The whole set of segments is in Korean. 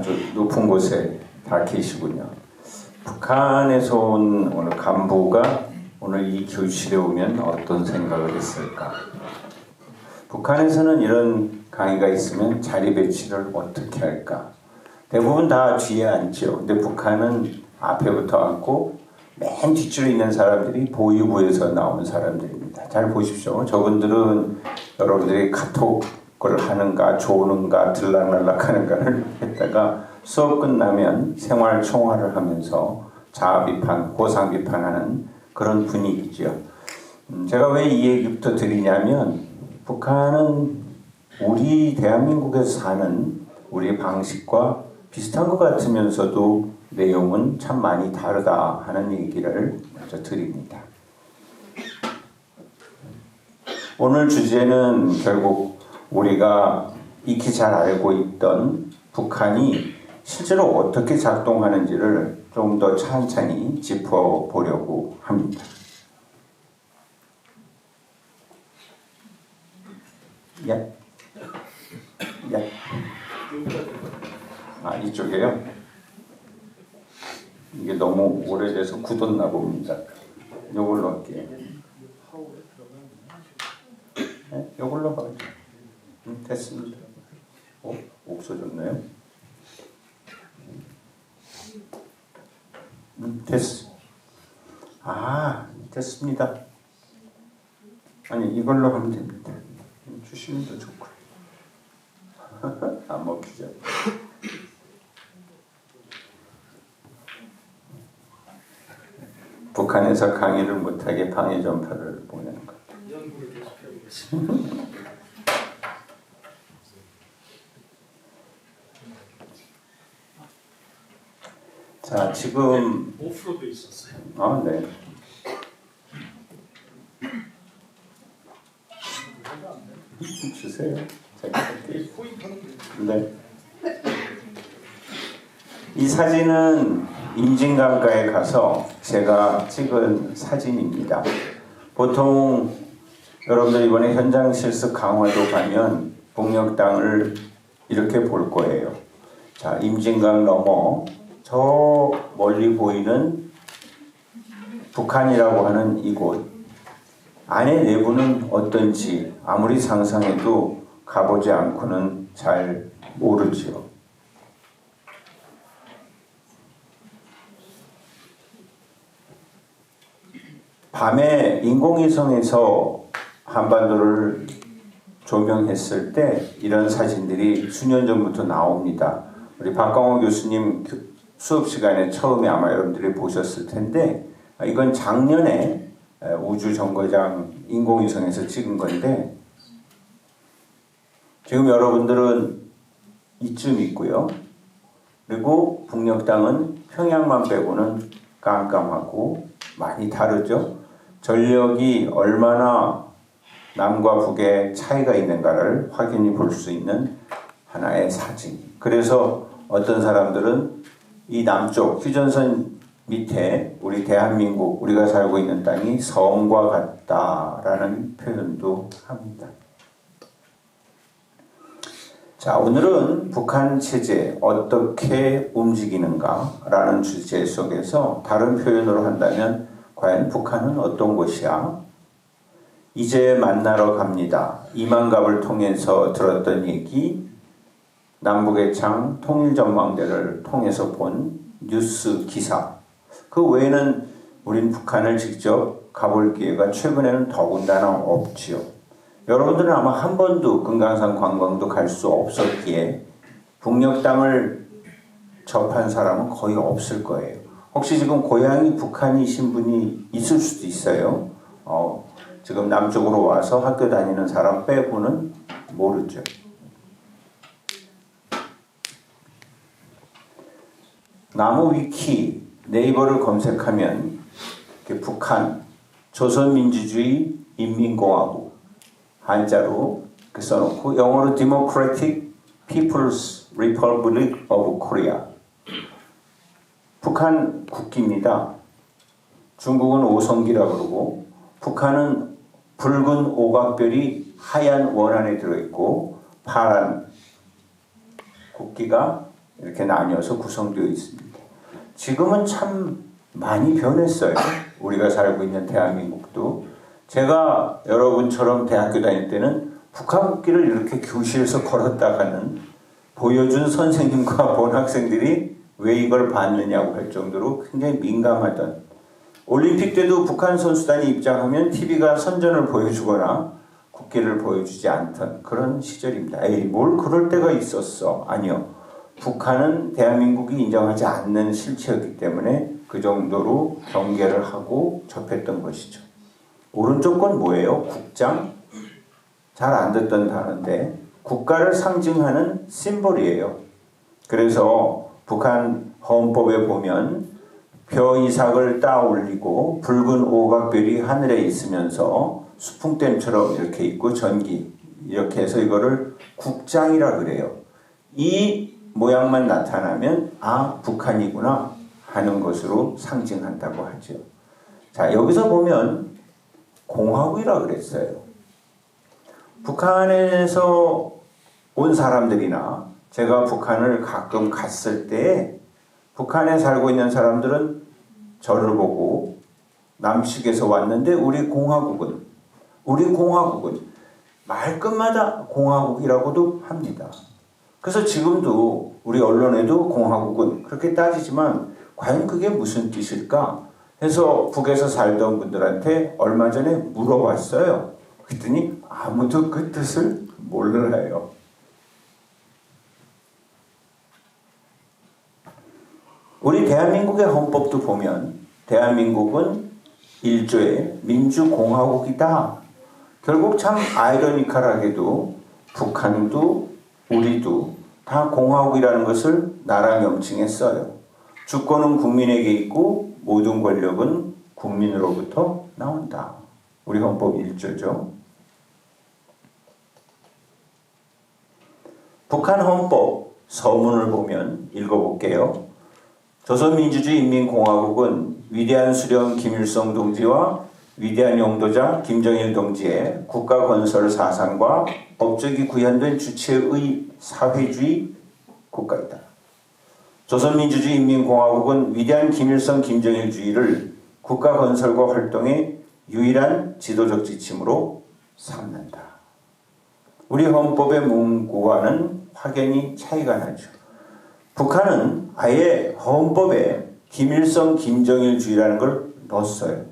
아주 높은 곳에 다 계시군요. 북한에서 온 오늘 간부가 오늘 이 교실에 오면 어떤 생각을 했을까? 북한에서는 이런 강의가 있으면 자리 배치를 어떻게 할까? 대부분 다 뒤에 앉죠. 근데 북한은 앞에부터 앉고 맨 뒷줄에 있는 사람들이 보위부에서 나온 사람들입니다. 잘 보십시오. 저분들은 여러분들이 카톡을 하는가 조는가 들락날락 하는가를 했다가 수업 끝나면 생활 총화를 하면서 자아 비판, 고상 비판하는 그런 분위기죠. 제가 왜 이 얘기부터 드리냐면 북한은 우리 대한민국에서 사는 우리 방식과 비슷한 것 같으면서도 내용은 참 많이 다르다 하는 얘기를 먼저 드립니다. 오늘 주제는 결국 우리가 익히 잘 알고 있던 북한이 실제로 어떻게 작동하는지를 좀 더 찬찬히 짚어보려고 합니다. 예? 예? 아, 이쪽에요? 이게 너무 오래돼서 굳었나 봅니다. 요걸로 할게요. 네? 요걸로 하죠. 됐습니다. 없어졌나요? 됐어. 아, 됐습니다. 아니, 이걸로 하면 됩니다. 주시면 더 좋고. 안 먹히죠. 북한에서 강의를 못하게 방해 전파를 보내는 것. 자, 지금 오프로 돼 있었어요. 아, 네. 주세요. 제가 할게요. 네. 이 사진은 임진강가에 가서 제가 찍은 사진입니다. 보통 여러분들 이번에 현장 실습 강화도 가면 북녘땅을 이렇게 볼 거예요. 자, 임진강 넘어 저 멀리 보이는 북한이라고 하는 이곳 안에 내부는 어떤지 아무리 상상해도 가보지 않고는 잘 모르지요. 밤에 인공위성에서 한반도를 조명했을 때 이런 사진들이 수년 전부터 나옵니다. 우리 박광호 교수님 수업 시간에 처음에 아마 여러분들이 보셨을 텐데 이건 작년에 우주정거장 인공위성에서 찍은 건데 지금 여러분들은 이쯤 있고요. 그리고 북녘땅은 평양만 빼고는 깜깜하고 많이 다르죠. 전력이 얼마나 남과 북에 차이가 있는가를 확인해 볼 수 있는 하나의 사진. 그래서 어떤 사람들은 이 남쪽 휴전선 밑에 우리 대한민국, 우리가 살고 있는 땅이 섬과 같다라는 표현도 합니다. 자, 오늘은 북한 체제 어떻게 움직이는가라는 주제 속에서 다른 표현으로 한다면 과연 북한은 어떤 곳이야? 이제 만나러 갑니다. 이만갑을 통해서 들었던 얘기, 남북의 창 통일전망대를 통해서 본 뉴스 기사, 그 외에는 우린 북한을 직접 가볼 기회가 최근에는 더군다나 없지요. 여러분들은 아마 한 번도 금강산 관광도 갈 수 없었기에 북녘땅을 접한 사람은 거의 없을 거예요. 혹시 지금 고향이 북한이신 분이 있을 수도 있어요. 지금 남쪽으로 와서 학교 다니는 사람 빼고는 모르죠. 나무 위키 네이버를 검색하면 북한 조선민주주의 인민공화국 한자로 써놓고 영어로 Democratic People's Republic of Korea. 북한 국기입니다. 중국은 오성기라 그러고 북한은 붉은 하얀 원안에 들어있고 파란 국기가 이렇게 나뉘어서 구성되어 있습니다. 지금은 참 많이 변했어요. 우리가 살고 있는 대한민국도. 제가 여러분처럼 대학교 다닐 때는 북한 국기를 이렇게 교실에서 걸었다가는 보여준 선생님과 본 학생들이 왜 이걸 봤느냐고 할 정도로 굉장히 민감하던, 올림픽 때도 북한 선수단이 입장하면 TV가 선전을 보여주거나 국기를 보여주지 않던 그런 시절입니다. 에이, 뭘 그럴 때가 있었어. 아니요. 북한은 대한민국이 인정하지 않는 실체였기 때문에 그 정도로 경계를 하고 접했던 것이죠. 오른쪽 건 뭐예요? 국장? 잘 안 듣던 단어인데 국가를 상징하는 심볼이에요. 그래서 북한 헌법에 보면 벼 이삭을 따 올리고 붉은 오각별이 하늘에 있으면서 수풍댐처럼 이렇게 있고 전기 이렇게 해서 이거를 국장이라 그래요. 이 모양만 나타나면 아, 북한이구나 하는 것으로 상징한다고 하죠. 자, 여기서 보면 공화국이라 그랬어요. 북한에서 온 사람들이나 제가 북한을 가끔 갔을 때 북한에 살고 있는 사람들은 저를 보고 남측에서 왔는데 우리 공화국은 말끝마다 공화국이라고도 합니다. 그래서 지금도 우리 언론에도 공화국은 그렇게 따지지만 과연 그게 무슨 뜻일까 해서 북에서 살던 분들한테 얼마 전에 물어봤어요. 그랬더니 아무도 그 뜻을 몰라요. 우리 대한민국의 헌법도 보면 대한민국은 1조의 민주공화국이다. 결국 참 아이러니컬하게도 북한도 우리도 다 공화국이라는 것을 나라 명칭에 써요. 주권은 국민에게 있고 모든 권력은 국민으로부터 나온다. 우리 헌법 1조죠. 북한 헌법 서문을 보면 읽어볼게요. 조선민주주의인민공화국은 위대한 수령 김일성 동지와 위대한 용도자 김정일 동지의 국가건설 사상과 법적이 구현된 주체의 사회주의 국가이다. 조선민주주의인민공화국은 위대한 김일성 김정일주의를 국가건설과 활동의 유일한 지도적 지침으로 삼는다. 우리 헌법의 문구와는 확연히 차이가 나죠. 북한은 아예 헌법에 김일성 김정일주의라는 걸 넣었어요.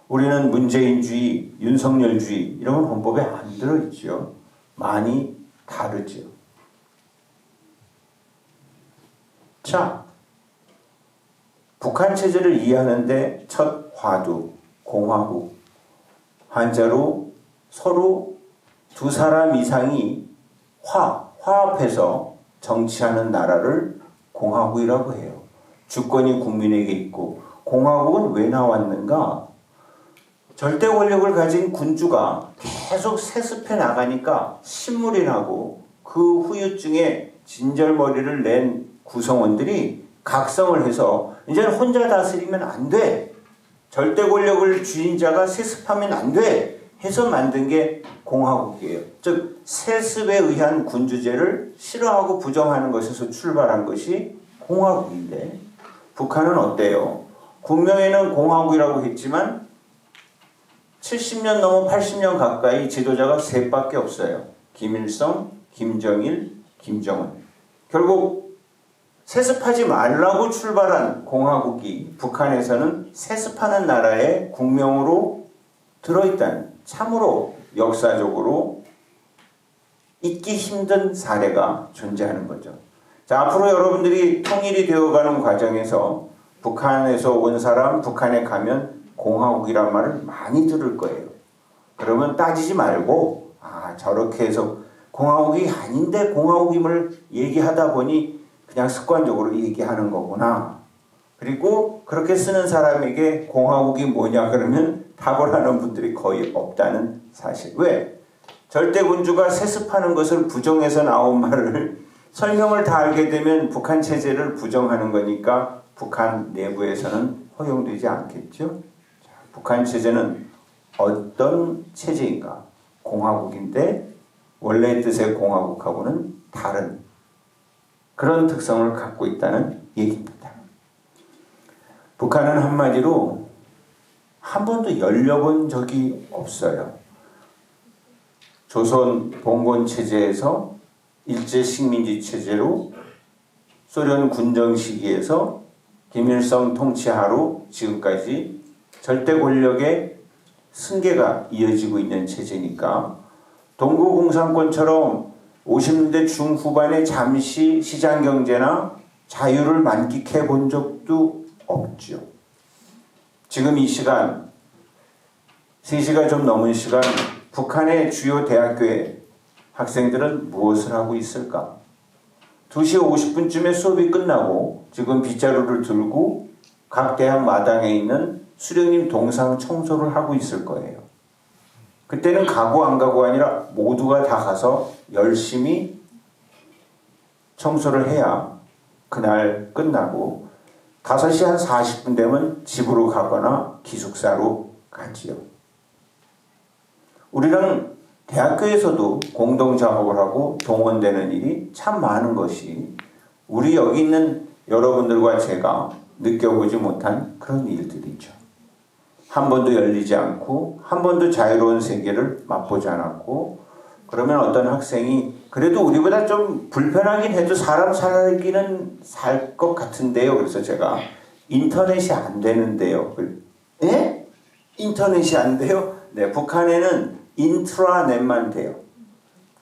우리는 문재인주의, 윤석열주의 이런 건 헌법에 안 들어있죠. 많이 다르죠. 자, 북한 체제를 이해하는데 첫 화두, 공화국. 한자로 서로 두 사람 이상이 화합해서 정치하는 나라를 공화국이라고 해요. 주권이 국민에게 있고, 공화국은 왜 나왔는가? 절대 권력을 가진 군주가 계속 세습해 나가니까 신물이 나고 그 후유증에 진절머리를 낸 구성원들이 각성을 해서 이제는 혼자 다스리면 안 돼. 절대 권력을 쥐인 자가 세습하면 안 돼. 해서 만든 게 공화국이에요. 즉 세습에 의한 군주제를 싫어하고 부정하는 것에서 출발한 것이 공화국인데 북한은 어때요? 국명에는 공화국이라고 했지만 70년 넘어 80년 가까이 지도자가 셋밖에 없어요. 김일성, 김정일, 김정은. 결국 세습하지 말라고 출발한 공화국이 북한에서는 세습하는 나라의 국명으로 들어있다는, 참으로 역사적으로 잊기 힘든 사례가 존재하는 거죠. 자, 앞으로 여러분들이 통일이 되어가는 과정에서 북한에서 온 사람, 북한에 가면 공화국이란 말을 많이 들을 거예요. 그러면 따지지 말고 저렇게 해서 공화국이 아닌데 공화국임을 얘기하다 보니 그냥 습관적으로 얘기하는 거구나. 그리고 그렇게 쓰는 사람에게 공화국이 뭐냐 그러면 답을 하는 분들이 거의 없다는 사실. 왜? 절대군주가 세습하는 것을 부정해서 나온 말을 설명을 다 알게 되면 북한 체제를 부정하는 거니까 북한 내부에서는 허용되지 않겠죠. 북한 체제는 어떤 체제인가? 공화국인데 원래 뜻의 공화국하고는 다른 그런 특성을 갖고 있다는 얘기입니다. 북한은 한마디로 한 번도 열려본 적이 없어요. 조선 봉건 체제에서 일제 식민지 체제로 소련 군정 시기에서 김일성 통치하로 지금까지 절대 권력의 승계가 이어지고 있는 체제니까 동구공산권처럼 50년대 중후반에 잠시 시장경제나 자유를 만끽해 본 적도 없죠. 지금 이 시간 3시가 좀 넘은 시간 북한의 주요 대학교의 학생들은 무엇을 하고 있을까? 2시 50분쯤에 수업이 끝나고 지금 빗자루를 들고 각 대학 마당에 있는 수령님 동상 청소를 하고 있을 거예요. 그때는 가고 안 가고 아니라 모두가 다 가서 열심히 청소를 해야 그날 끝나고 5시 한 40분 되면 집으로 가거나 기숙사로 가지요. 우리는 대학교에서도 공동작업을 하고 동원되는 일이 참 많은 것이 우리 여기 있는 여러분들과 제가 느껴보지 못한 그런 일들이죠. 한 번도 열리지 않고 한 번도 자유로운 세계를 맛보지 않았고 그러면 어떤 학생이 그래도 우리보다 좀 불편하긴 해도 사람 살기는 살 것 같은데요. 그래서 제가 인터넷이 안 되는데요. 예? 인터넷이 안 돼요? 네, 북한에는 인트라넷만 돼요.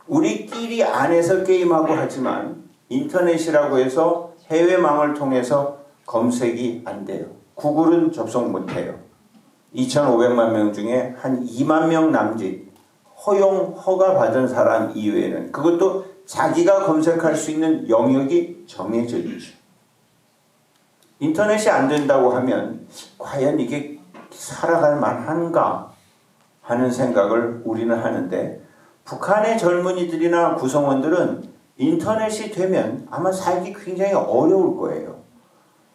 우리끼리 안에서 게임하고 하지만 인터넷이라고 해서 해외망을 통해서 검색이 안 돼요. 구글은 접속 못 해요. 2,500만 명 중에 한 2만 명 남짓 허가 받은 사람 이외에는 그것도 자기가 검색할 수 있는 영역이 정해져 있죠. 인터넷이 안 된다고 하면 과연 이게 살아갈 만한가 하는 생각을 우리는 하는데 북한의 젊은이들이나 구성원들은 인터넷이 되면 아마 살기 굉장히 어려울 거예요.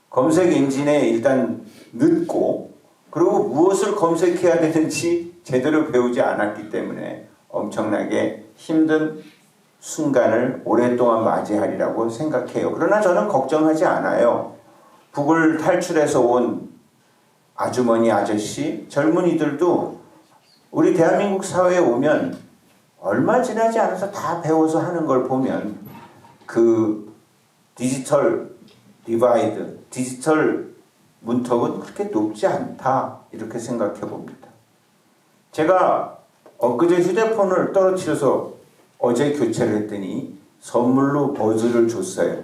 검색 엔진에 일단 늦고 그리고 무엇을 검색해야 되는지 제대로 배우지 않았기 때문에 엄청나게 힘든 순간을 오랫동안 맞이하리라고 생각해요. 그러나 저는 걱정하지 않아요. 북을 탈출해서 온 아주머니, 아저씨, 젊은이들도 우리 대한민국 사회에 오면 얼마 지나지 않아서 다 배워서 하는 걸 보면 그 디지털 디바이드, 디지털 문턱은 그렇게 높지 않다 이렇게 생각해 봅니다. 제가 엊그제 휴대폰을 떨어뜨려서 어제 교체를 했더니 선물로 버즈를 줬어요.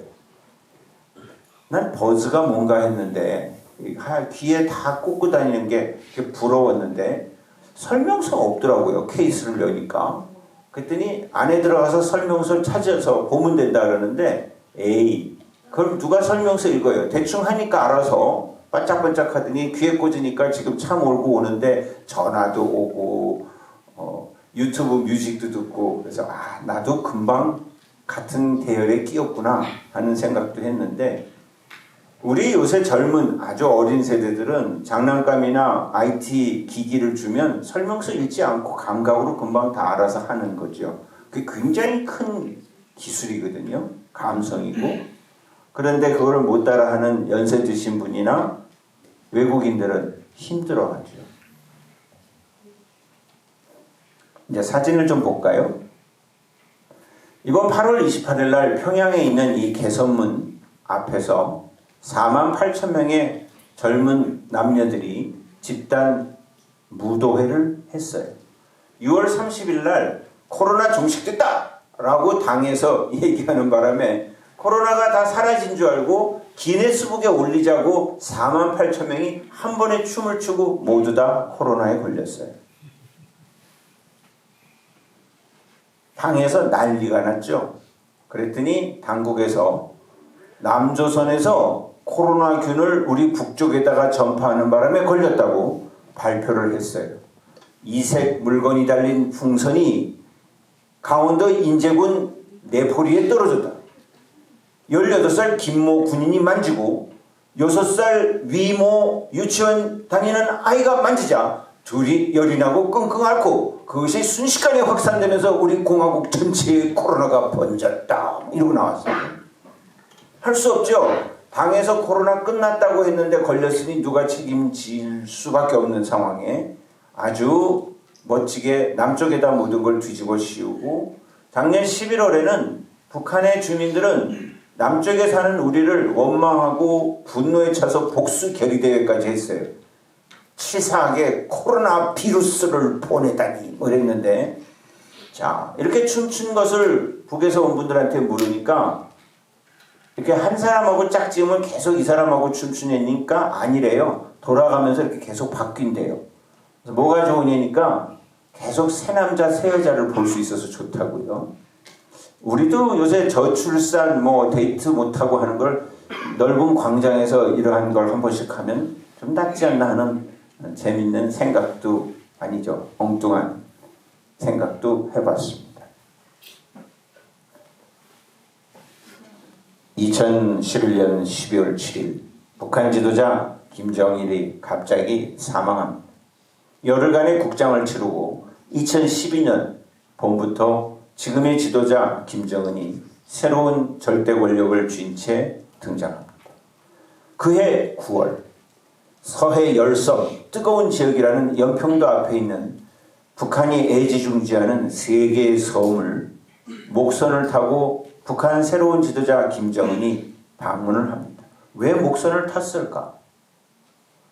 난 버즈가 뭔가 했는데 귀에 다 꽂고 다니는 게 부러웠는데 설명서가 없더라고요. 케이스를 여니까. 그랬더니 안에 들어가서 설명서를 찾아서 보면 된다 그러는데 에이 그걸 누가 설명서 읽어요. 대충 하니까 알아서 반짝반짝 하더니 귀에 꽂으니까 지금 차 몰고 오는데 전화도 오고 유튜브 뮤직도 듣고 그래서 나도 금방 같은 대열에 끼었구나 하는 생각도 했는데 우리 요새 젊은 아주 어린 세대들은 장난감이나 IT 기기를 주면 설명서 읽지 않고 감각으로 금방 다 알아서 하는 거죠. 그게 굉장히 큰 기술이거든요. 감성이고. 그런데 그걸 못 따라하는 연세 드신 분이나 외국인들은 힘들어하죠. 이제 사진을 좀 볼까요? 이번 8월 28일 날 평양에 있는 이 개선문 앞에서 48,000명의 젊은 남녀들이 집단 무도회를 했어요. 6월 30일 날 코로나 종식됐다! 라고 당에서 얘기하는 바람에 코로나가 다 사라진 줄 알고 기네스북에 올리자고 48,000명이 한 번에 춤을 추고 모두 다 코로나에 걸렸어요. 당에서 난리가 났죠. 그랬더니 당국에서 남조선에서 코로나균을 우리 북쪽에다가 전파하는 바람에 걸렸다고 발표를 했어요. 이색 물건이 달린 풍선이 강원도 인제군 내포리에 떨어졌다. 18살 김모 군인이 만지고 6살 위모 유치원 다니는 아이가 만지자 둘이 열이 나고 끙끙 앓고 그것이 순식간에 확산되면서 우리 공화국 전체에 코로나가 번졌다. 이러고 나왔어요. 할 수 없죠. 방에서 코로나 끝났다고 했는데 걸렸으니 누가 책임질 수밖에 없는 상황에 아주 멋지게 남쪽에다 모든 걸 뒤집어 씌우고, 작년 11월에는 북한의 주민들은 남쪽에 사는 우리를 원망하고 분노에 차서 복수 결의대회까지 했어요. 치사하게 코로나 비루스를 보내다니 뭐 이랬는데, 자, 이렇게 춤춘 것을 북에서 온 분들한테 물으니까 이렇게 한 사람하고 짝지으면 계속 이 사람하고 춤추냐니까 아니래요. 돌아가면서 이렇게 계속 바뀐대요. 그래서 뭐가 좋으냐니까 계속 새 남자 새 여자를 볼 수 있어서 좋다고요. 우리도 요새 저출산 뭐 데이트 못하고 하는 걸 넓은 광장에서 이러한 걸 한 번씩 하면 좀 낫지 않나 하는 재밌는 생각도, 아니죠, 엉뚱한 생각도 해봤습니다. 2011년 12월 7일 북한 지도자 김정일이 갑자기 사망합니다. 열흘간의 국장을 치르고 2012년 봄부터 지금의 지도자 김정은이 새로운 절대 권력을 쥔 채 등장합니다. 그해 9월 서해 열섬 뜨거운 지역이라는 연평도 앞에 있는 북한이 애지중지하는 세 개의 섬을 목선을 타고 북한 새로운 지도자 김정은이 방문을 합니다. 왜 목선을 탔을까?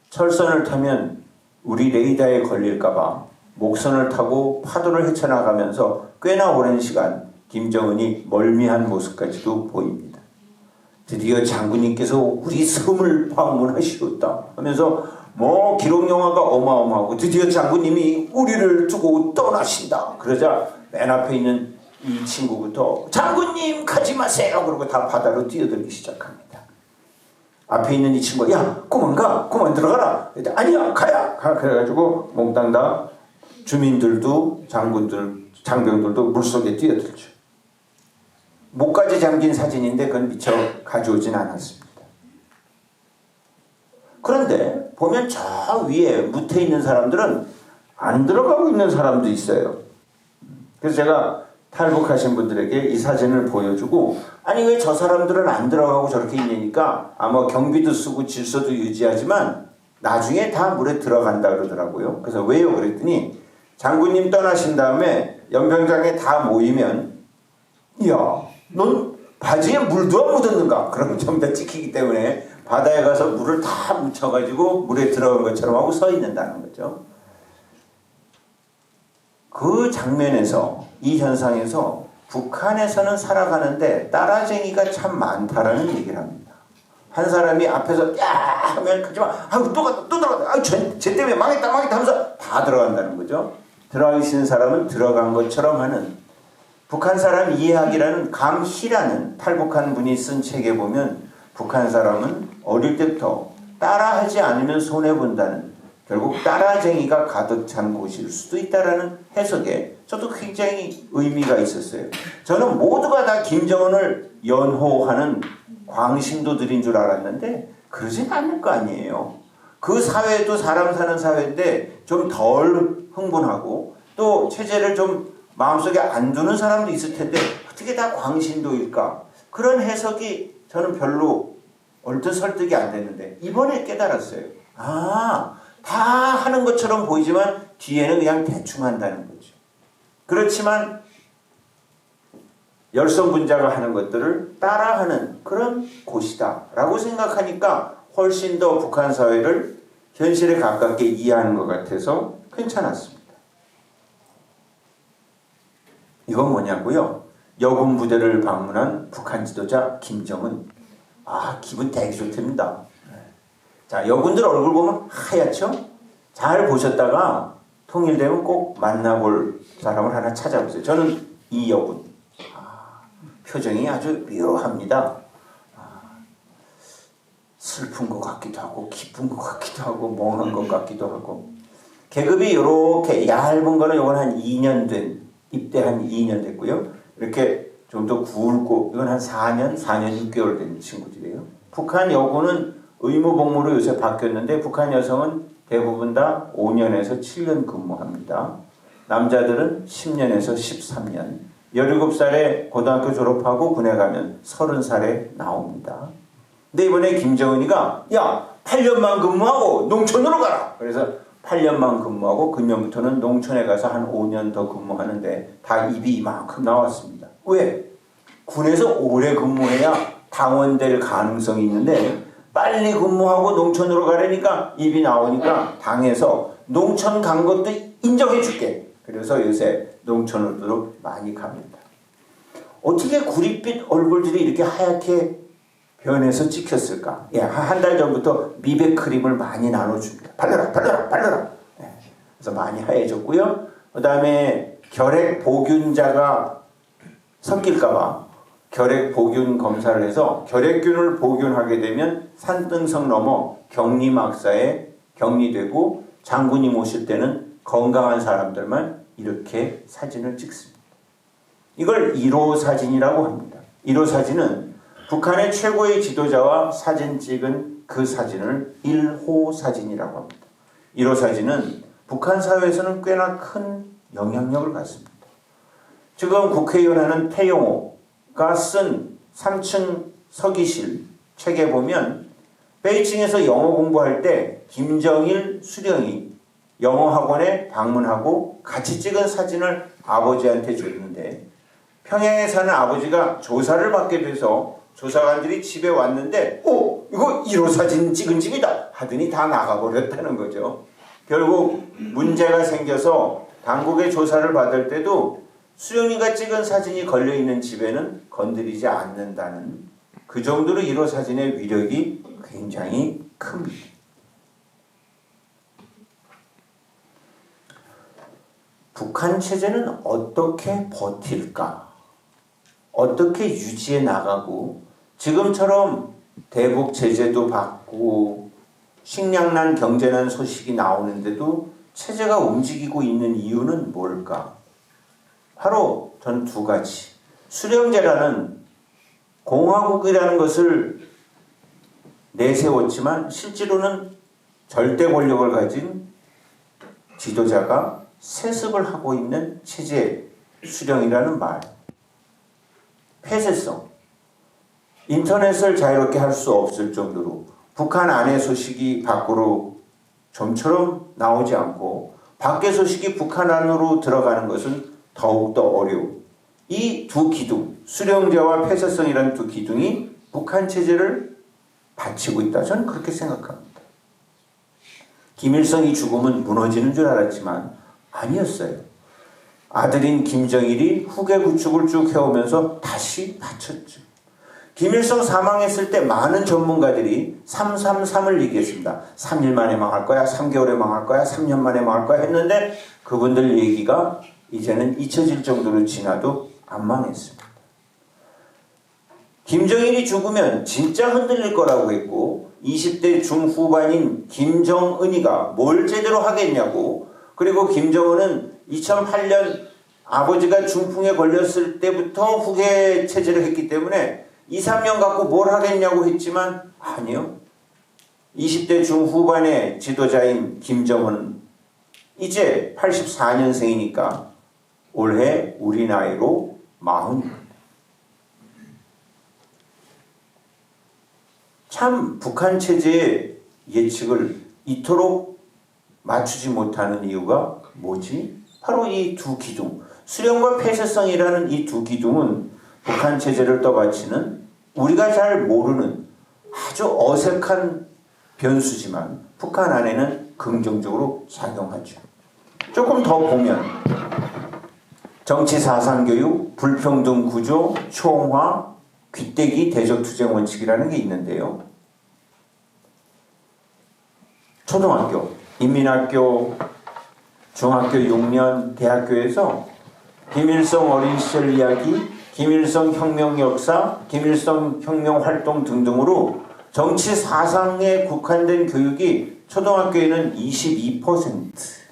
철선을 타면 우리 레이더에 걸릴까봐 목선을 타고 파도를 헤쳐나가면서 꽤나 오랜 시간 김정은이 멀미한 모습까지도 보입니다. 드디어 장군님께서 우리 섬을 방문하시었다 하면서 뭐 기록영화가 어마어마하고, 드디어 장군님이 우리를 두고 떠나신다 그러자 맨 앞에 있는 이 친구부터 장군님 가지 마세요 그러고 다 바다로 뛰어들기 시작합니다. 앞에 있는 이 친구가 야 그만 가, 그만 들어가라. 아니야 가야 가. 그래가지고 몽땅 다 주민들도 장군들 장병들도 물속에 뛰어들죠. 목까지 잠긴 사진인데 그건 미처 가져오진 않았습니다. 그런데 보면 저 위에 무태 있는 사람들은 안 들어가고 있는 사람도 있어요. 그래서 제가 탈북하신 분들에게 이 사진을 보여주고, 아니 왜 저 사람들은 안 들어가고 저렇게 있냐니까 아마 경비도 쓰고 질서도 유지하지만 나중에 다 물에 들어간다 그러더라고요. 그래서 왜요? 그랬더니 장군님 떠나신 다음에 연병장에 다 모이면 야, 넌 바지에 물도 안 묻었는가? 그러면 전부 다 찍히기 때문에 바다에 가서 물을 다 묻혀가지고 물에 들어간 것처럼 하고 서 있는다는 거죠. 그 장면에서, 이 현상에서 북한에서는 살아가는데 따라쟁이가 참 많다라는 얘기를 합니다. 한 사람이 앞에서 야 하면 하지마, 아유 또 갔다 또 들어갔다, 아유 쟤 때문에 망했다 하면서 다 들어간다는 거죠. 들어가기 싫은 사람은 들어간 것처럼 하는, 북한 사람 이해하기라는 감희라는 탈북한 분이 쓴 책에 보면 북한 사람은 어릴 때부터 따라하지 않으면 손해본다는, 결국 따라쟁이가 가득 찬 곳일 수도 있다라는 해석에 저도 굉장히 의미가 있었어요. 저는 모두가 다 김정은을 연호하는 광신도들인 줄 알았는데 그러진 않을 거 아니에요. 그 사회도 사람 사는 사회인데 좀 덜 흥분하고 또 체제를 좀 마음속에 안 두는 사람도 있을 텐데 어떻게 다 광신도일까? 그런 해석이 저는 별로 얼뜻 설득이 안 됐는데 이번에 깨달았어요. 아, 다 하는 것처럼 보이지만 뒤에는 그냥 대충 한다는 거죠. 그렇지만 열성분자가 하는 것들을 따라하는 그런 곳이다 라고 생각하니까 훨씬 더 북한 사회를 현실에 가깝게 이해하는 것 같아서 괜찮았습니다. 이건 뭐냐고요? 여군 부대를 방문한 북한 지도자 김정은. 아, 기분 되게 좋답니다. 자, 여군들 얼굴 보면 하얗죠? 잘 보셨다가 통일되면 꼭 만나볼 사람을 하나 찾아보세요. 저는 이 여군. 표정이 아주 묘합니다. 슬픈 것 같기도 하고 기쁜 것 같기도 하고 멍한 것 같기도 하고, 계급이 이렇게 얇은 거는 이건 한 2년 된, 입대 한 2년 됐고요. 이렇게 좀 더 굵고 이건 한 4년 6개월 된 친구들이에요. 북한 여군은 의무 복무로 요새 바뀌었는데 북한 여성은 대부분 다 5년에서 7년 근무합니다. 남자들은 10년에서 13년, 17살에 고등학교 졸업하고 군에 가면 30살에 나옵니다. 근데 이번에 김정은이가 야 8년만 근무하고 농촌으로 가라. 그래서 8년만 근무하고 금년부터는 농촌에 가서 한 5년 더 근무하는데 다 입이 이만큼 나왔습니다. 왜? 군에서 오래 근무해야 당원될 가능성이 있는데 빨리 근무하고 농촌으로 가려니까 입이 나오니까 당에서 농촌 간 것도 인정해 줄게. 그래서 요새 농촌으로 많이 갑니다. 어떻게 구릿빛 얼굴들이 이렇게 하얗게 변해서 찍혔을까? 예, 한 달 전부터 미백 크림을 많이 나눠줍니다. 발라라, 발라라, 발라라. 예, 그래서 많이 하얘졌고요. 그 다음에 결핵 보균자가 섞일까봐 결핵 보균 검사를 해서 결핵균을 보균하게 되면 산등성 넘어 격리막사에 격리되고 장군님 오실 때는 건강한 사람들만 이렇게 사진을 찍습니다. 이걸 1호 사진이라고 합니다. 1호 사진은 북한의 최고의 지도자와 사진 찍은 그 사진을 1호 사진이라고 합니다. 1호 사진은 북한 사회에서는 꽤나 큰 영향력을 갖습니다. 지금 국회의원하는 태영호가 쓴 3층 서기실 책에 보면 베이징에서 영어 공부할 때 김정일 수령이 영어 학원에 방문하고 같이 찍은 사진을 아버지한테 줬는데 평양에 사는 아버지가 조사를 받게 돼서 조사관들이 집에 왔는데 이거 1호 사진 찍은 집이다 하더니 다 나가버렸다는 거죠. 결국 문제가 생겨서 당국의 조사를 받을 때도 수령이가 찍은 사진이 걸려있는 집에는 건드리지 않는다는 그 정도로 1호 사진의 위력이 굉장히 큽니다. 북한 체제는 어떻게 버틸까? 어떻게 유지해 나가고 지금처럼 대북 제재도 받고 식량난 경제난 소식이 나오는데도 체제가 움직이고 있는 이유는 뭘까? 바로 전 두 가지. 수령제라는 공화국이라는 것을 내세웠지만 실제로는 절대 권력을 가진 지도자가 세습을 하고 있는 체제 수령이라는 말. 폐쇄성. 인터넷을 자유롭게 할 수 없을 정도로 북한 안의 소식이 밖으로 좀처럼 나오지 않고 밖의 소식이 북한 안으로 들어가는 것은 더욱더 어려워. 이 두 기둥, 수령제와 폐쇄성이라는 두 기둥이 북한 체제를 받치고 있다. 저는 그렇게 생각합니다. 김일성이 죽으면 무너지는 줄 알았지만 아니었어요. 아들인 김정일이 후계 구축을 쭉 해오면서 다시 받쳤죠. 김일성 사망했을 때 많은 전문가들이 333을 얘기했습니다. 3일 만에 망할 거야, 3개월에 망할 거야, 3년 만에 망할 거야 했는데 그분들 얘기가 이제는 잊혀질 정도로 지나도 안 망했습니다. 김정일이 죽으면 진짜 흔들릴 거라고 했고 20대 중후반인 김정은이가 뭘 제대로 하겠냐고, 그리고 김정은은 2008년 아버지가 중풍에 걸렸을 때부터 후계 체제를 했기 때문에 2, 3년 갖고 뭘 하겠냐고 했지만 아니요. 20대 중후반의 지도자인 김정은 이제 84년생이니까 올해 우리 나이로 40입니다. 참 북한 체제의 예측을 이토록 맞추지 못하는 이유가 뭐지? 바로 이 두 기둥, 수령과 폐쇄성이라는 이 두 기둥은 북한 체제를 떠받치는 우리가 잘 모르는 아주 어색한 변수지만 북한 안에는 긍정적으로 작용하죠. 조금 더 보면 정치 사상교육, 불평등 구조, 총화, 귀때기 대적투쟁 원칙이라는 게 있는데요. 초등학교, 인민학교, 중학교 6년, 대학교에서 김일성 어린 시절 이야기, 김일성 혁명 역사, 김일성 혁명 활동 등등으로 정치 사상에 국한된 교육이 초등학교에는 22%,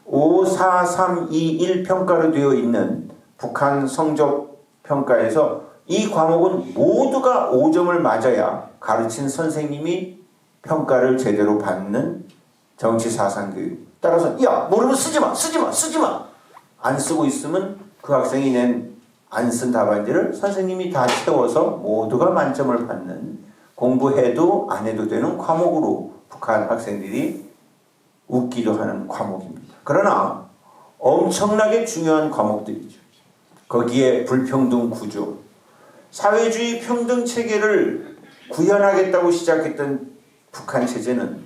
5, 4, 3, 2, 1 평가로 되어 있는 북한 성적 평가에서 이 과목은 모두가 5점을 맞아야 가르친 선생님이 평가를 제대로 받는 정치 사상 교육. 따라서 야 모르면 쓰지마, 쓰지마, 쓰지마. 안 쓰고 있으면 그 학생이 낸 안 쓴 답안지를 선생님이 다 채워서 모두가 만점을 받는, 공부해도 안 해도 되는 과목으로 북한 학생들이 웃기도 하는 과목입니다. 그러나 엄청나게 중요한 과목들이죠. 거기에 불평등 구조, 사회주의 평등 체계를 구현하겠다고 시작했던 북한 체제는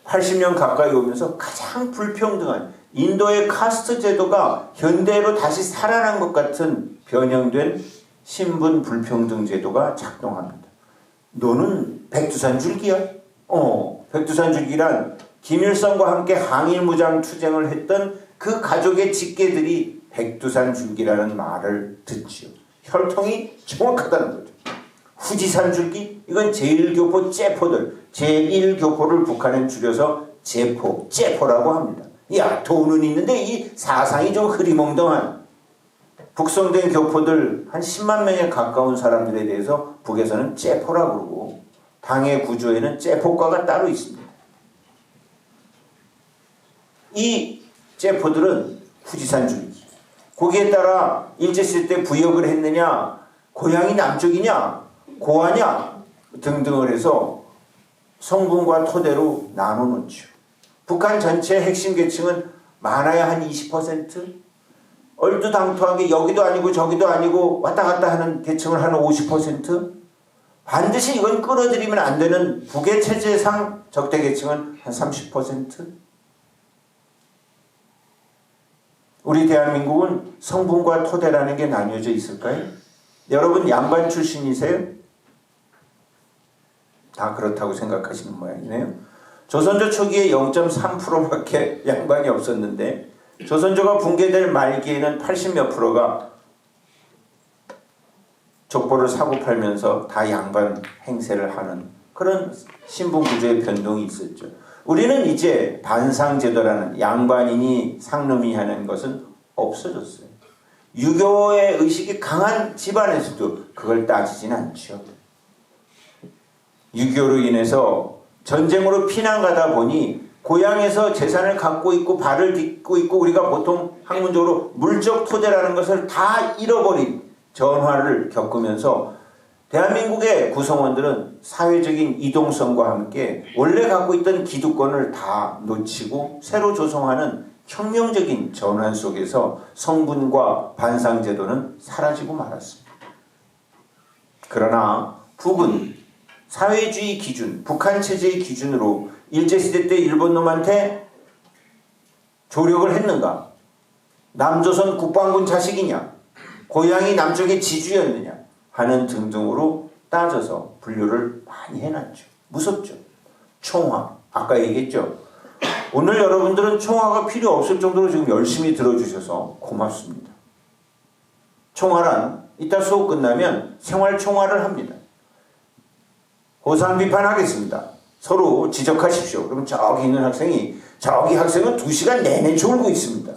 80년 가까이 오면서 가장 불평등한 인도의 카스트 제도가 현대로 다시 살아난 것 같은 변형된 신분 불평등 제도가 작동합니다. 너는 백두산 줄기야? 백두산 줄기란 김일성과 함께 항일무장 투쟁을 했던 그 가족의 직계들이 백두산 줄기라는 말을 듣지요. 혈통이 정확하다는 거죠. 후지산 줄기? 이건 제1교포 째포들, 제1교포를 북한엔 줄여서 제포, 째포라고 합니다. 야, 돈은 있는데 이 사상이 좀 흐리멍덩한 북송된 교포들 한 10만 명에 가까운 사람들에 대해서 북에서는 째포라고 그러고, 당의 구조에는 째포과가 따로 있습니다. 이 째포들은 후지산 줄기, 거기에 따라 일제시대 때 부역을 했느냐, 고향이 남쪽이냐, 고아냐 등등을 해서 성분과 토대로 나눠놓죠. 북한 전체 핵심 계층은 많아야 한 20%, 얼두당토하게 여기도 아니고 저기도 아니고 왔다 갔다 하는 계층을 한 50%, 반드시 이건 끌어들이면 안 되는 북의 체제상 적대 계층은 한 30%. 우리 대한민국은 성분과 토대라는 게 나뉘어져 있을까요? 여러분 양반 출신이세요? 다 그렇다고 생각하시는 모양이네요. 조선조 초기에 0.3%밖에 양반이 없었는데 조선조가 붕괴될 말기에는 80몇 프로가 족보를 사고 팔면서 다 양반 행세를 하는 그런 신분 구조의 변동이 있었죠. 우리는 이제 반상제도라는 양반이니 상놈이 하는 것은 없어졌어요. 유교의 의식이 강한 집안에서도 그걸 따지진 않죠. 유교로 인해서 전쟁으로 피난 가다 보니 고향에서 재산을 갖고 있고 발을 딛고 있고 우리가 보통 학문적으로 물적 토대라는 것을 다 잃어버린 전화를 겪으면서 대한민국의 구성원들은 사회적인 이동성과 함께 원래 갖고 있던 기득권을 다 놓치고 새로 조성하는 혁명적인 전환 속에서 성분과 반상제도는 사라지고 말았습니다. 그러나 북은 사회주의 기준, 북한 체제의 기준으로 일제시대 때 일본 놈한테 조력을 했는가? 남조선 국방군 자식이냐? 고향이 남쪽의 지주였느냐? 하는 등등으로 따져서 분류를 많이 해놨죠. 무섭죠. 총화, 아까 얘기했죠. 오늘 여러분들은 총화가 필요 없을 정도로 지금 열심히 들어주셔서 고맙습니다. 총화란 이따 수업 끝나면 생활 총화를 합니다. 호상 비판하겠습니다. 서로 지적하십시오. 그럼 저기 있는 학생이 저기 학생은 2시간 내내 졸고 있습니다.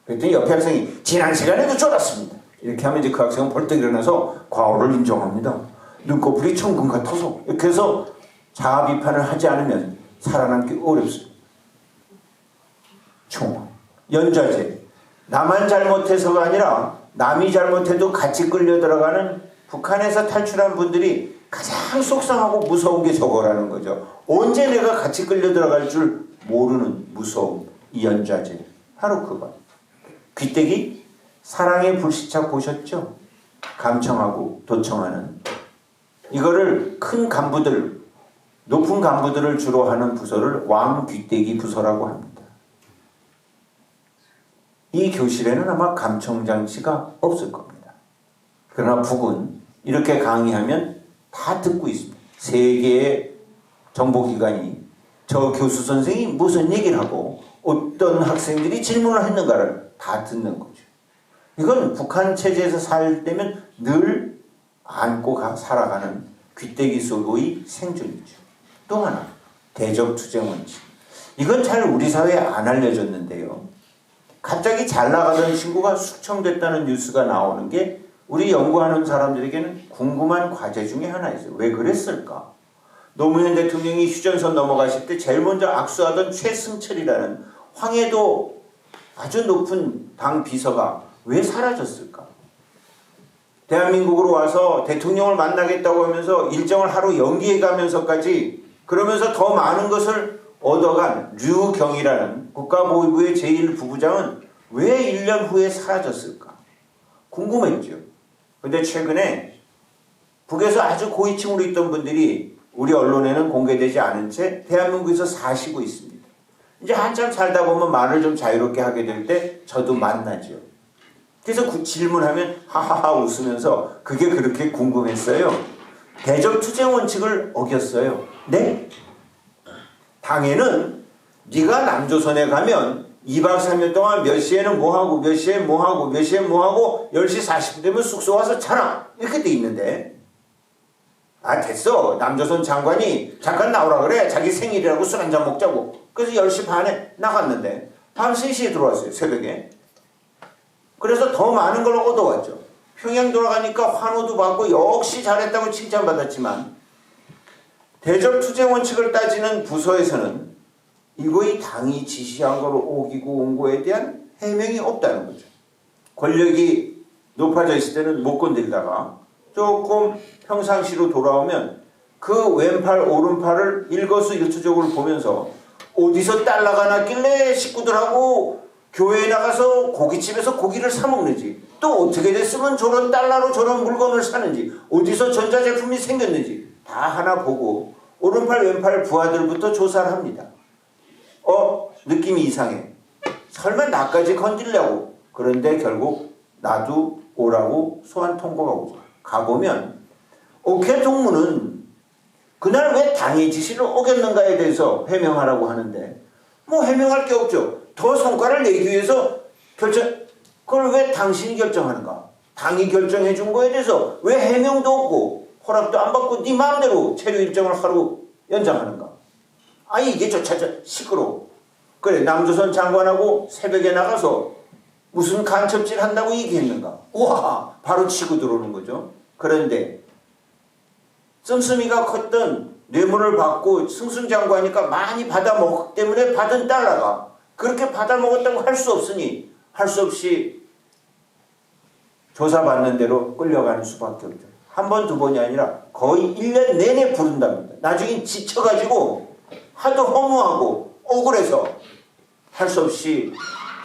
그랬더니 옆에 학생이 지난 시간에도 졸았습니다. 이렇게 하면 이제 그 학생은 벌떡 일어나서 과오를 인정합니다. 눈꺼풀이 천근 같아서. 이렇게 해서 자아 비판을 하지 않으면 살아남기 어렵습니다. 총화. 연좌제. 나만 잘못해서가 아니라 남이 잘못해도 같이 끌려 들어가는 북한에서 탈출한 분들이 가장 속상하고 무서운 게 저거라는 거죠. 언제 내가 같이 끌려 들어갈 줄 모르는 무서움. 이 연좌제. 바로 그거. 귀때기? 사랑의 불시착 보셨죠? 감청하고 도청하는. 이거를 큰 간부들, 높은 간부들을 주로 하는 부서를 왕귀때기 부서라고 합니다. 이 교실에는 아마 감청장치가 없을 겁니다. 그러나 북은 이렇게 강의하면 다 듣고 있습니다. 세 개의 정보기관이 저 교수 선생이 무슨 얘기를 하고 어떤 학생들이 질문을 했는가를 다 듣는 거죠. 이건 북한 체제에서 살 때면 늘 안고 살아가는 귀때기 속의 생존이죠. 또 하나, 대적투쟁 원칙. 이건 잘 우리 사회에 안 알려졌는데요. 갑자기 잘 나가던 친구가 숙청됐다는 뉴스가 나오는 게 우리 연구하는 사람들에게는 궁금한 과제 중에 하나였어요. 왜 그랬을까? 노무현 대통령이 휴전선 넘어가실 때 제일 먼저 악수하던 최승철이라는 황해도 아주 높은 당 비서가 왜 사라졌을까? 대한민국으로 와서 대통령을 만나겠다고 하면서 일정을 하루 연기해 가면서까지 그러면서 더 많은 것을 얻어간 류경이라는 국가보위부의 제1부부장은 왜 1년 후에 사라졌을까? 궁금했죠. 근데 최근에 북에서 아주 고위층으로 있던 분들이 우리 언론에는 공개되지 않은 채 대한민국에서 사시고 있습니다. 이제 한참 살다 보면 말을 좀 자유롭게 하게 될 때 저도 만나죠. 그래서 그 질문하면 하하하 웃으면서 그게 그렇게 궁금했어요. 대적투쟁 원칙을 어겼어요. 네? 당에는 네가 남조선에 가면 2박 3일 동안 몇 시에는 뭐하고 몇 시에 뭐하고 몇 시에 뭐하고 10시 40분 되면 숙소 와서 자라 이렇게 돼 있는데 아 됐어. 남조선 장관이 잠깐 나오라 그래. 자기 생일이라고 술 한잔 먹자고. 그래서 10시 반에 나갔는데 밤 3시에 들어왔어요. 새벽에. 그래서 더 많은 걸 얻어왔죠. 평양 돌아가니까 환호도 받고 역시 잘했다고 칭찬받았지만 대적투쟁 원칙을 따지는 부서에서는 이거의 당이 지시한 걸 어기고 온 거에 대한 해명이 없다는 거죠. 권력이 높아져 있을 때는 못 건들다가 조금 평상시로 돌아오면 그 왼팔 오른팔을 일거수일투족을 보면서 어디서 달러가 났길래 식구들하고 교회에 나가서 고깃집에서 고기를 사 먹는지 또 어떻게 됐으면 저런 달러로 저런 물건을 사는지 어디서 전자제품이 생겼는지 다 하나 보고 오른팔 왼팔 부하들부터 조사를 합니다. 느낌이 이상해. 설마 나까지 건들려고. 그런데 결국 나도 오라고 소환 통보가 오죠. 가보면 옥회 동무는 그날 왜 당의 지시를 어겼는가에 대해서 해명하라고 하는데 뭐 해명할 게 없죠. 더 성과를 내기 위해서 그걸 왜 당신이 결정하는가? 당이 결정해 준 거에 대해서 왜 해명도 없고 허락도 안 받고 네 마음대로 체류 일정을 하루 연장하는가? 아니 이게 조차 시끄러워. 그래 남조선 장관하고 새벽에 나가서 무슨 간첩질 한다고 얘기했는가? 우와 바로 치고 들어오는 거죠. 그런데 씀씀이가 컸던 뇌물을 받고 승승장구하니까 많이 받아먹었기 때문에 받은 달러가 그렇게 받아먹었다고 할 수 없으니 할 수 없이 조사받는 대로 끌려가는 수밖에 없죠. 한 번, 두 번이 아니라 거의 1년 내내 부른답니다. 나중에 지쳐가지고 하도 허무하고 억울해서 할 수 없이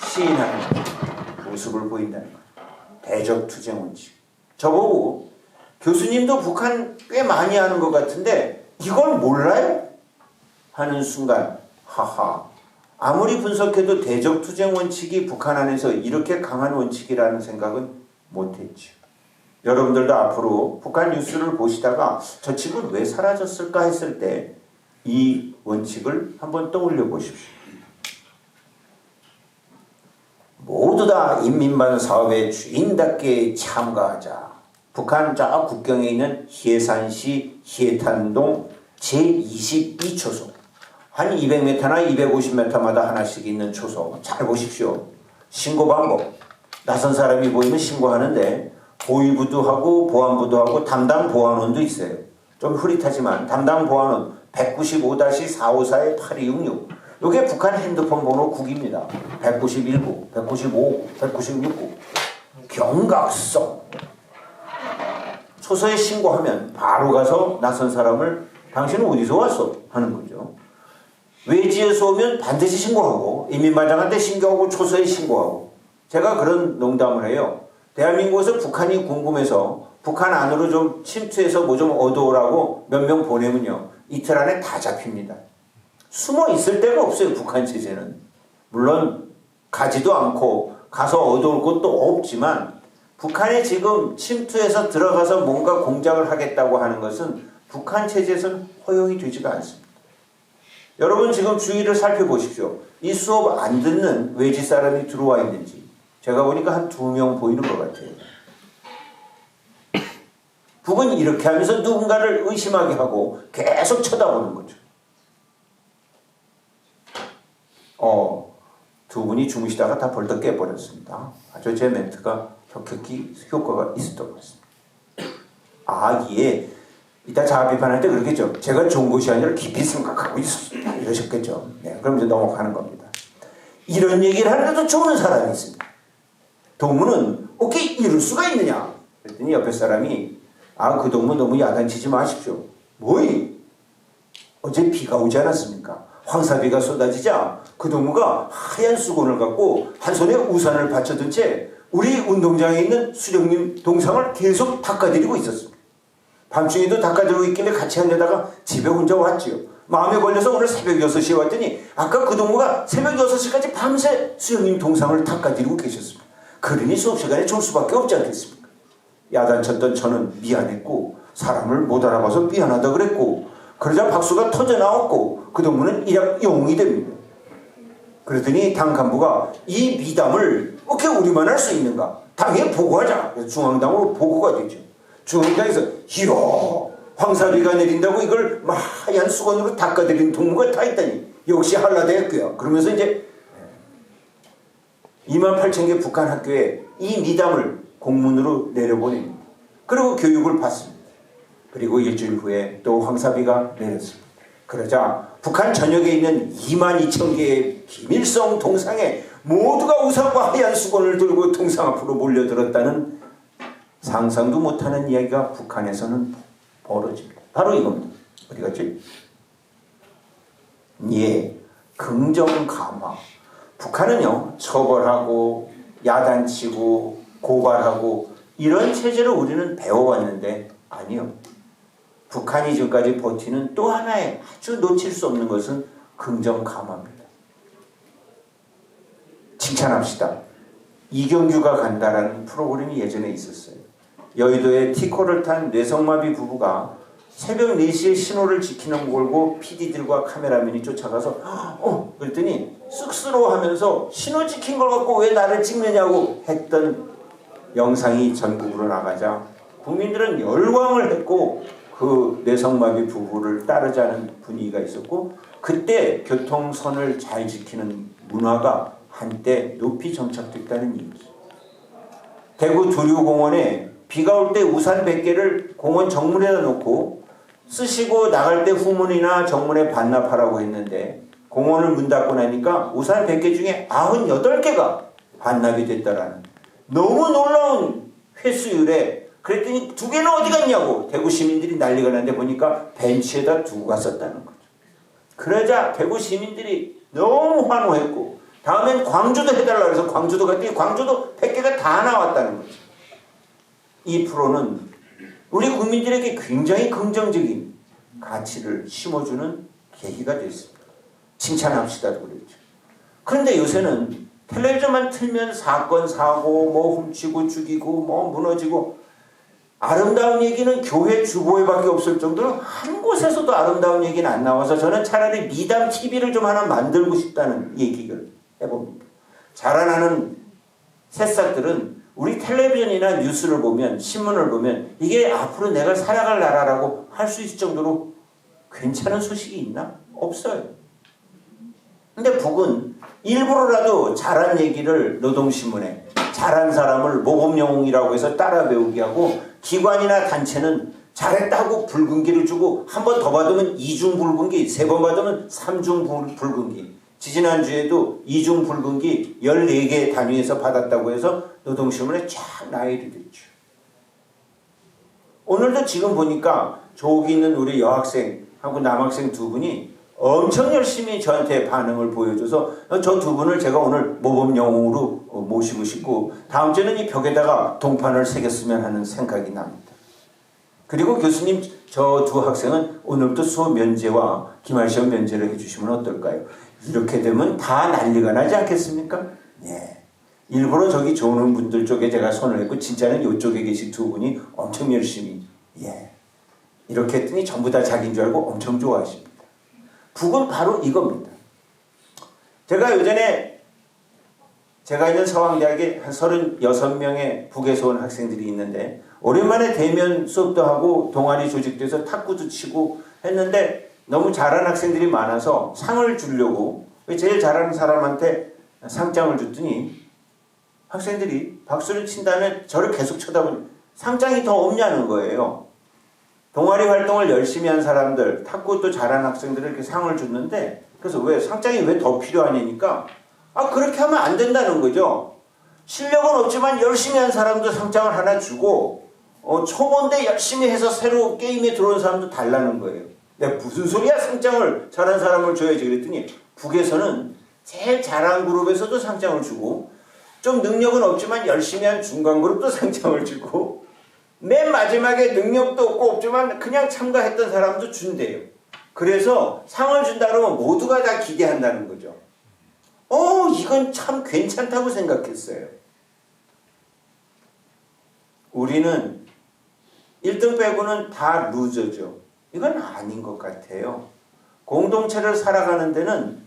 시인하는 모습을 보인다는 거예요. 대적투쟁 원칙. 저보고 교수님도 북한 꽤 많이 하는 것 같은데 이걸 몰라요? 하는 순간 하하 아무리 분석해도 대적투쟁 원칙이 북한 안에서 이렇게 강한 원칙이라는 생각은 못했죠. 여러분들도 앞으로 북한 뉴스를 보시다가 저 집은 왜 사라졌을까 했을 때 이 원칙을 한번 떠올려 보십시오. 모두 다 인민반 사업에 주인답게 참가하자. 북한 저 국경에 있는 해산시 해탄동 제22초소 한 200m나 250m마다 하나씩 있는 초소 잘 보십시오. 신고 방법 낯선 사람이 보이면 신고하는데 보위부도 하고 보안부도 하고 담당 보안원도 있어요. 좀 흐릿하지만 담당 보안원 195-454-8266 이게 북한 핸드폰 번호 국입니다. 191구, 195구, 196구 경각성 초소에 신고하면 바로 가서 낯선 사람을 당신은 어디서 왔어? 하는 거죠. 외지에서 오면 반드시 신고하고 인민반장한테 신고하고 초소에 신고하고 제가 그런 농담을 해요. 대한민국에서 북한이 궁금해서 북한 안으로 좀 침투해서 뭐 좀 얻어오라고 몇 명 보내면요. 이틀 안에 다 잡힙니다. 숨어 있을 데가 없어요. 북한 체제는. 물론 가지도 않고 가서 얻어올 것도 없지만 북한에 지금 침투해서 들어가서 뭔가 공작을 하겠다고 하는 것은 북한 체제에서는 허용이 되지가 않습니다. 여러분 지금 주위를 살펴보십시오. 이 수업 안 듣는 외지 사람이 들어와 있는지 제가 보니까 한 2명 보이는 것 같아요. 북은 이렇게 하면서 누군가를 의심하게 하고 계속 쳐다보는 거죠. 두 분이 주무시다가 다 벌떡 깨버렸습니다. 아주 제 멘트가 혁혁히 효과가 있었던 것 같습니다. 예. 이따 자아 비판할 때 그러겠죠. 제가 좋은 것이 아니라 깊이 생각하고 있었습니다. 이러셨겠죠. 네, 그럼 이제 넘어가는 겁니다. 이런 얘기를 하는데도 좋은 사람이 있습니다. 동무는 어떻게 이럴 수가 있느냐? 그랬더니 옆에 사람이 그 동무 너무 야단치지 마십시오. 뭐이? 어제 비가 오지 않았습니까? 황사비가 쏟아지자 그 동무가 하얀 수건을 갖고 한 손에 우산을 받쳐든 채 우리 운동장에 있는 수령님 동상을 계속 닦아드리고 있었습니다. 밤중에도 닦아드리고 있길래 같이 하려다가 집에 혼자 왔지요. 마음에 걸려서 오늘 새벽 6시에 왔더니 아까 그 동무가 새벽 6시까지 밤새 수령님 동상을 닦아드리고 계셨습니다. 그러니 수업시간에 졸 수밖에 없지 않겠습니까? 야단쳤던 저는 미안했고 사람을 못 알아봐서 미안하다 그랬고 그러자 박수가 터져나왔고 그 동무는 일약 영웅이 됩니다. 그랬더니 당 간부가 이 미담을 어떻게 우리만 할 수 있는가? 당에 보고하자. 그래서 중앙당으로 보고가 되죠. 중앙당에서 이야 황사비가 내린다고 이걸 하얀 수건으로 닦아드린 동무가 다 있다니 역시 한라대학교야. 그러면서 이제 28,000개 북한 학교에 이 미담을 공문으로 내려보냅니다. 그리고 교육을 받습니다. 그리고 일주일 후에 또 황사비가 내렸습니다. 그러자 북한 전역에 있는 22,000개의 김일성 동상에 모두가 우산과 하얀 수건을 들고 동상 앞으로 몰려들었다는 상상도 못하는 이야기가 북한에서는 벌어집니다. 바로 이겁니다. 어디 갔지? 예, 긍정 감화. 북한은요, 처벌하고 야단치고 고발하고 이런 체제를 우리는 배워왔는데 아니요. 북한이 지금까지 버티는 또 하나의 아주 놓칠 수 없는 것은 긍정 감화입니다. 칭찬합시다. 이경규가 간다라는 프로그램이 예전에 있었어요. 여의도에 티코를 탄 뇌성마비 부부가 새벽 4시에 신호를 지키는 걸 보고 PD들과 카메라맨이 쫓아가서 그랬더니 쑥스러워하면서 신호 지킨 걸 갖고 왜 나를 찍느냐고 했던 영상이 전국으로 나가자 국민들은 열광을 했고 그 뇌성마비 부부를 따르자는 분위기가 있었고 그때 교통선을 잘 지키는 문화가 한때 높이 정착됐다는 얘기죠. 대구 두류공원에 비가 올 때 우산 100개를 공원 정문에다 놓고 쓰시고 나갈 때 후문이나 정문에 반납하라고 했는데 공원을 문 닫고 나니까 우산 100개 중에 98개가 반납이 됐다라는 너무 놀라운 회수율에 그랬더니 2개는 어디 갔냐고 대구 시민들이 난리가 났는데 보니까 벤치에다 두고 갔었다는 거죠. 그러자 대구 시민들이 너무 환호했고 다음엔 광주도 해달라고 해서 광주도 갔더니 광주도 100개가 다 나왔다는 거죠. 이 프로는 우리 국민들에게 굉장히 긍정적인 가치를 심어주는 계기가 됐습니다. 칭찬합시다도 그랬죠. 그런데 요새는 텔레비전만 틀면 사건, 사고, 훔치고 죽이고 무너지고 아름다운 얘기는 교회 주보에밖에 없을 정도로 한 곳에서도 아름다운 얘기는 안 나와서 저는 차라리 미담 TV를 좀 하나 만들고 싶다는 얘기를 해봅니다. 자라나는 새싹들은 우리 텔레비전이나 뉴스를 보면 신문을 보면 이게 앞으로 내가 살아갈 나라라고 할 수 있을 정도로 괜찮은 소식이 있나? 없어요. 근데 북은 일부러라도 잘한 얘기를 노동신문에 잘한 사람을 모범영웅이라고 해서 따라 배우게 하고 기관이나 단체는 잘했다고 붉은기를 주고 한 번 더 받으면 2중 붉은기, 3번 받으면 3중 붉은기. 지지난주에도 2중 붉은기 14개 단위에서 받았다고 해서 노동신문에 쫙 나열이 됐죠. 오늘도 지금 보니까 저기 있는 우리 여학생하고 남학생 2분이 엄청 열심히 저한테 반응을 보여줘서 저 2분을 제가 오늘 모범영웅으로 모시고 싶고 다음 주에는 이 벽에다가 동판을 새겼으면 하는 생각이 납니다. 그리고 교수님 저 2 학생은 오늘부터 수업 면제와 기말시험 면제를 해주시면 어떨까요? 이렇게 되면 다 난리가 나지 않겠습니까? 예. 일부러 저기 좋은 분들 쪽에 제가 손을 했고 진짜는 이쪽에 계신 2분이 엄청 열심히 이렇게 했더니 전부 다 자기인 줄 알고 엄청 좋아하십니다. 북은 바로 이겁니다. 제가 예전에 제가 있는 서강대학에 한 36명의 북에서 온 학생들이 있는데 오랜만에 대면 수업도 하고 동아리 조직돼서 탁구도 치고 했는데 너무 잘하는 학생들이 많아서 상을 주려고 제일 잘하는 사람한테 상장을 줬더니 학생들이 박수를 친 다음에 저를 계속 쳐다보니 상장이 더 없냐는 거예요. 동아리 활동을 열심히 한 사람들, 탁구도 잘하는 학생들을 이렇게 상을 줬는데 그래서 왜 상장이 왜 더 필요하냐니까 그렇게 하면 안 된다는 거죠. 실력은 없지만 열심히 한 사람도 상장을 하나 주고 초보인데 열심히 해서 새로 게임에 들어온 사람도 달라는 거예요. 내가 무슨 소리야 상장을 잘한 사람을 줘야지 그랬더니 북에서는 제일 잘한 그룹에서도 상장을 주고 좀 능력은 없지만 열심히 한 중간 그룹도 상장을 주고 맨 마지막에 능력도 없고 없지만 그냥 참가했던 사람도 준대요. 그래서 상을 준다 그러면 모두가 다 기대한다는 거죠. 이건 참 괜찮다고 생각했어요. 우리는 1등 빼고는 다 루저죠. 이건 아닌 것 같아요. 공동체를 살아가는 데는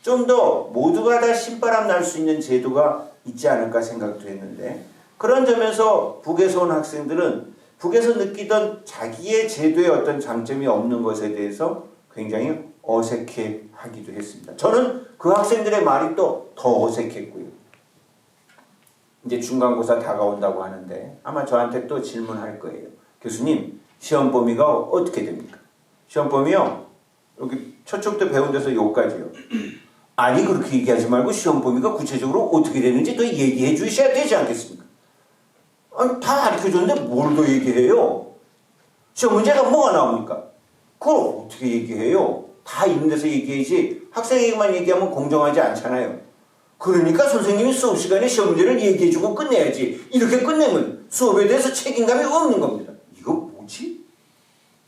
좀 더 모두가 다 신바람 날 수 있는 제도가 있지 않을까 생각도 했는데 그런 점에서 북에서 온 학생들은 북에서 느끼던 자기의 제도에 어떤 장점이 없는 것에 대해서 굉장히 어색해 하기도 했습니다. 저는 그 학생들의 말이 또 더 어색했고요. 이제 중간고사 다가온다고 하는데 아마 저한테 또 질문할 거예요. 교수님, 시험 범위가 어떻게 됩니까? 시험 범위요? 여기 저쪽 때 배운 데서 여기까지요. 아니 그렇게 얘기하지 말고 시험 범위가 구체적으로 어떻게 되는지 더 얘기해 주셔야 되지 않겠습니까? 아니 다 가르쳐줬는데 뭘 더 얘기해요? 시험 문제가 뭐가 나옵니까? 그걸 어떻게 얘기해요? 다 있는 데서 얘기해야지 학생에게만 얘기하면 공정하지 않잖아요. 그러니까 선생님이 수업 시간에 시험 문제를 얘기해주고 끝내야지. 이렇게 끝내면 수업에 대해서 책임감이 없는 겁니다. 이거 뭐지?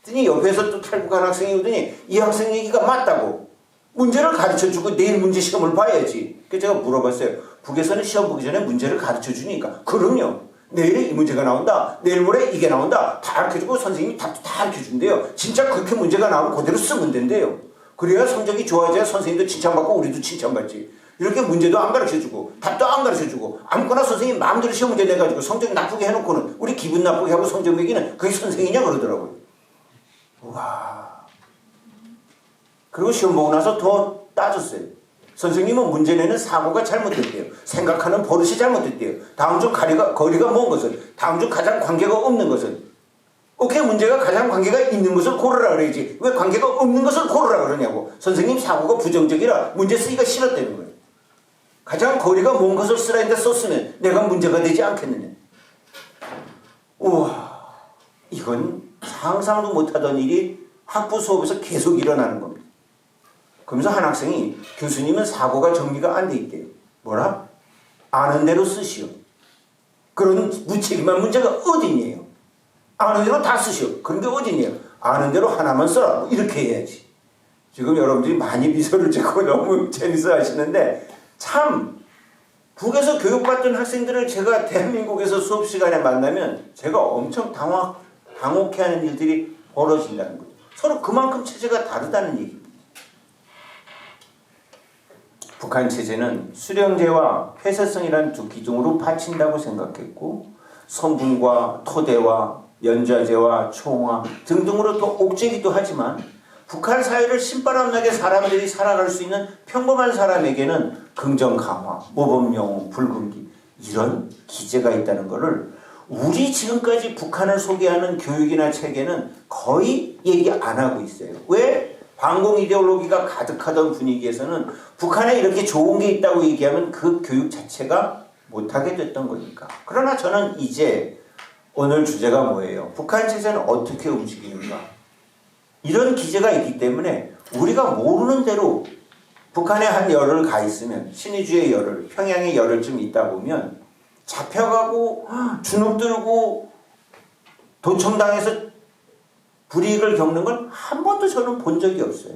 했더니 옆에서 또 탈북한 학생이 오더니 이 학생 얘기가 맞다고. 문제를 가르쳐주고 내일 문제 시험을 봐야지. 그래서 제가 물어봤어요. 북에서는 시험 보기 전에 문제를 가르쳐주니까. 그럼요. 내일에 이 문제가 나온다. 내일 모레 이게 나온다. 다 가르쳐주고 선생님이 답도 다 가르쳐준대요. 진짜 그렇게 문제가 나오면 그대로 쓰면 된대요. 그래야 성적이 좋아져야 선생님도 칭찬받고 우리도 칭찬받지. 이렇게 문제도 안 가르쳐주고 답도 안 가르쳐주고 아무거나 선생님 마음대로 시험 문제 내가지고 성적 나쁘게 해놓고는 우리 기분 나쁘게 하고 성적 매기는 그게 선생이냐 그러더라고요. 와. 그리고 시험 보고 나서 더 따졌어요. 선생님은 문제 내는 사고가 잘못됐대요. 생각하는 버릇이 잘못됐대요. 다음 중 거리가 먼 것은, 다음 중 가장 관계가 없는 것은. 오케이, 문제가 가장 관계가 있는 것을 고르라 그래야지. 왜 관계가 없는 것을 고르라 그러냐고. 선생님 사고가 부정적이라 문제 쓰기가 싫었다는 거예요. 가장 거리가 먼 것을 쓰라 했는데 썼으면 내가 문제가 되지 않겠느냐. 우와, 이건 상상도 못하던 일이 학부 수업에서 계속 일어나는 겁니다. 그러면서 한 학생이 교수님은 사고가 정리가 안 돼 있대요. 뭐라? 아는 대로 쓰시오. 그런 무책임한 문제가 어딨냐요. 아는 대로 다 쓰시오. 그런 게 어딨냐요. 아는 대로 하나만 써라. 뭐 이렇게 해야지. 지금 여러분들이 많이 미소를 짓고 너무 재밌어 하시는데 참 북에서 교육받던 학생들을 제가 대한민국에서 수업 시간에 만나면 제가 엄청 당혹해하는 일들이 벌어진다는 거죠. 서로 그만큼 체제가 다르다는 얘기입니다. 북한 체제는 수령제와 폐쇄성이라는 두 기둥으로 받친다고 생각했고 성분과 토대와 연좌제와 총화 등등으로 또 옥죄기도 하지만 북한 사회를 신바람나게 사람들이 살아갈 수 있는 평범한 사람에게는 긍정 강화, 모범 영웅, 붉은기 이런 기제가 있다는 것을 우리 지금까지 북한을 소개하는 교육이나 체계는 거의 얘기 안 하고 있어요. 왜? 반공 이데올로기가 가득하던 분위기에서는 북한에 이렇게 좋은 게 있다고 얘기하면 그 교육 자체가 못하게 됐던 거니까. 그러나 저는 이제 오늘 주제가 뭐예요? 북한 체제는 어떻게 움직이는가? 이런 기제가 있기 때문에 우리가 모르는 대로 북한에 한 열흘 가 있으면 신의주의 열흘, 평양의 열흘쯤 있다 보면 잡혀가고 주눅들고 도청당해서 불이익을 겪는 건 한 번도 저는 본 적이 없어요.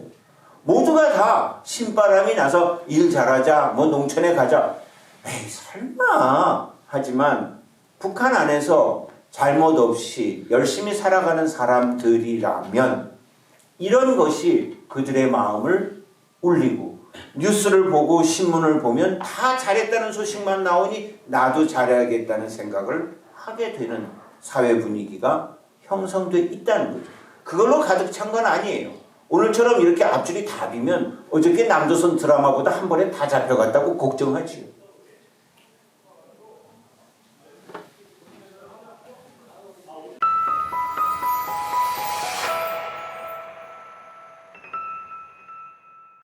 모두가 다 신바람이 나서 일 잘하자, 뭐 농촌에 가자. 에이 설마 하지만 북한 안에서 잘못 없이 열심히 살아가는 사람들이라면 이런 것이 그들의 마음을 울리고 뉴스를 보고 신문을 보면 다 잘했다는 소식만 나오니 나도 잘해야겠다는 생각을 하게 되는 사회 분위기가 형성돼 있다는 거죠. 그걸로 가득 찬 건 아니에요. 오늘처럼 이렇게 앞줄이 답이면 어저께 남조선 드라마보다 한 번에 다 잡혀갔다고 걱정하지요.